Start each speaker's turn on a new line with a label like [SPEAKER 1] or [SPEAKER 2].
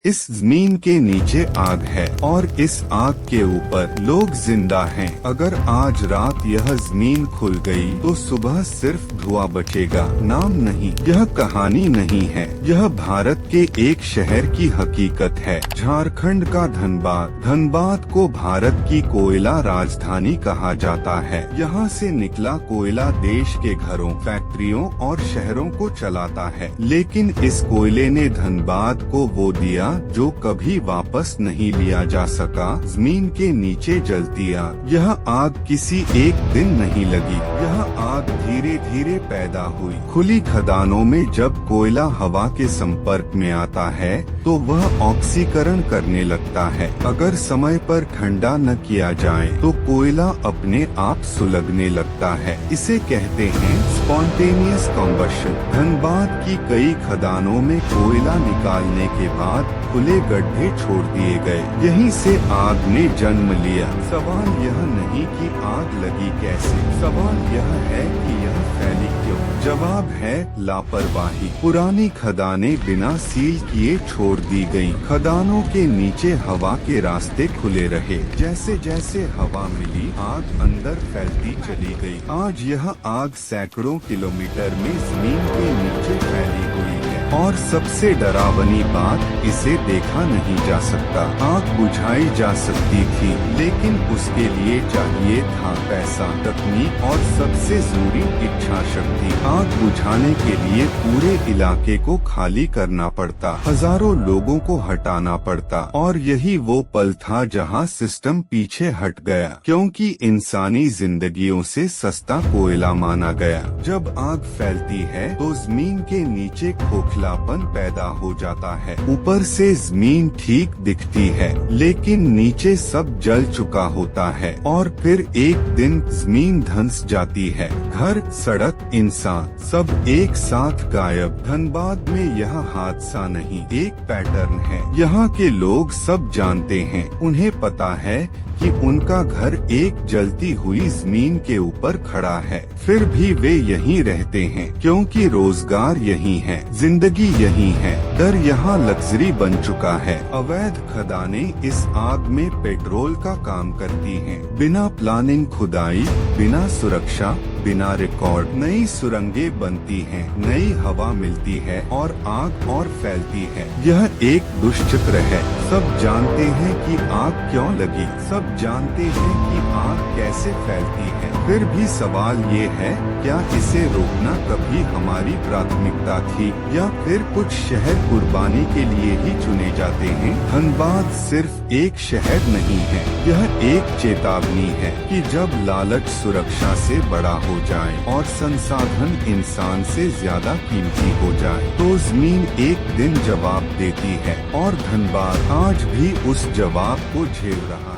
[SPEAKER 1] इस जमीन के नीचे आग है और इस आग के ऊपर लोग जिंदा हैं। अगर आज रात यह जमीन खुल गई तो सुबह सिर्फ धुआं बचेगा, नाम नहीं। यह कहानी नहीं है, यह भारत के एक शहर की हकीकत है। झारखंड का धनबाद। धनबाद को भारत की कोयला राजधानी कहा जाता है। यहाँ से निकला कोयला देश के घरों, फैक्ट्रियों और शहरों को चलाता है। लेकिन इस कोयले ने धनबाद को वो दिया जो कभी वापस नहीं लिया जा सका। जमीन के नीचे जलती आग। यह आग किसी एक दिन नहीं लगी, यह आग धीरे धीरे पैदा हुई। खुली खदानों में जब कोयला हवा के संपर्क में आता है तो वह ऑक्सीकरण करने लगता है। अगर समय पर ठंडा न किया जाए तो कोयला अपने आप सुलगने लगता है। इसे कहते हैं स्पॉन्टेनियस कॉम्बशन। धनबाद की कई खदानों में कोयला निकालने के बाद खुले गड्ढे छोड़ दिए गए। यहीं से आग ने जन्म लिया। सवाल यह नहीं कि आग लगी कैसे, सवाल यह है कि यह फैली क्यों। जवाब है लापरवाही। पुरानी खदानें बिना सील किए छोड़ दी गयी। खदानों के नीचे हवा के रास्ते खुले रहे। जैसे जैसे हवा मिली आग अंदर फैलती चली गई। आज यह आग सैकड़ों किलोमीटर में जमीन के नीचे फैली हुई है। और सबसे डरावनी बात, इसे देखा नहीं जा सकता। आग बुझाई जा सकती थी लेकिन उसके लिए चाहिए था पैसा, तकनीक और सबसे जरूरी इच्छा शक्ति। आग बुझाने के लिए पूरे इलाके को खाली करना पड़ता, हजारों लोगों को हटाना पड़ता। और यही वो पल था जहां सिस्टम पीछे हट गया, क्योंकि इंसानी जिंदगियों से सस्ता कोयला माना गया। जब आग फैलती है तो जमीन के नीचे खोखलापन पैदा हो जाता है। ऊपर से जमीन ठीक दिखती है लेकिन नीचे सब जल चुका होता है। और फिर एक दिन जमीन धंस जाती है। घर, सड़क, इंसान सब एक साथ गायब। धनबाद में यह हादसा नहीं, एक पैटर्न है। यहाँ के लोग सब जानते हैं, उन्हें पता है कि उनका घर एक जलती हुई जमीन के ऊपर खड़ा है। फिर भी वे यहीं रहते हैं क्योंकि रोजगार यहीं है, जिंदगी यहीं है। डर यहाँ लग्जरी बन चुका है। अवैध खदानें इस आग में पेट्रोल का काम करती हैं। बिना प्लानिंग खुदाई, बिना सुरक्षा, बिना रिकॉर्ड नई सुरंगें बनती हैं, नई हवा मिलती है और आग और फैलती है। यह एक दुष्चक्र है। सब जानते हैं कि आग क्यों लगी, सब जानते हैं कि आग कैसे फैलती है। फिर भी सवाल ये है, क्या इसे रोकना कभी हमारी प्राथमिकता थी या फिर कुछ शहर कुर्बानी के लिए ही चुने जाते हैं? धनबाद सिर्फ एक शहर नहीं है, यह एक चेतावनी है कि जब लालच सुरक्षा से बड़ा हो जाए और संसाधन इंसान से ज्यादा कीमती हो जाए तो जमीन एक दिन जवाब देती है। और धनबाद आज भी उस जवाब को झेल रहा है।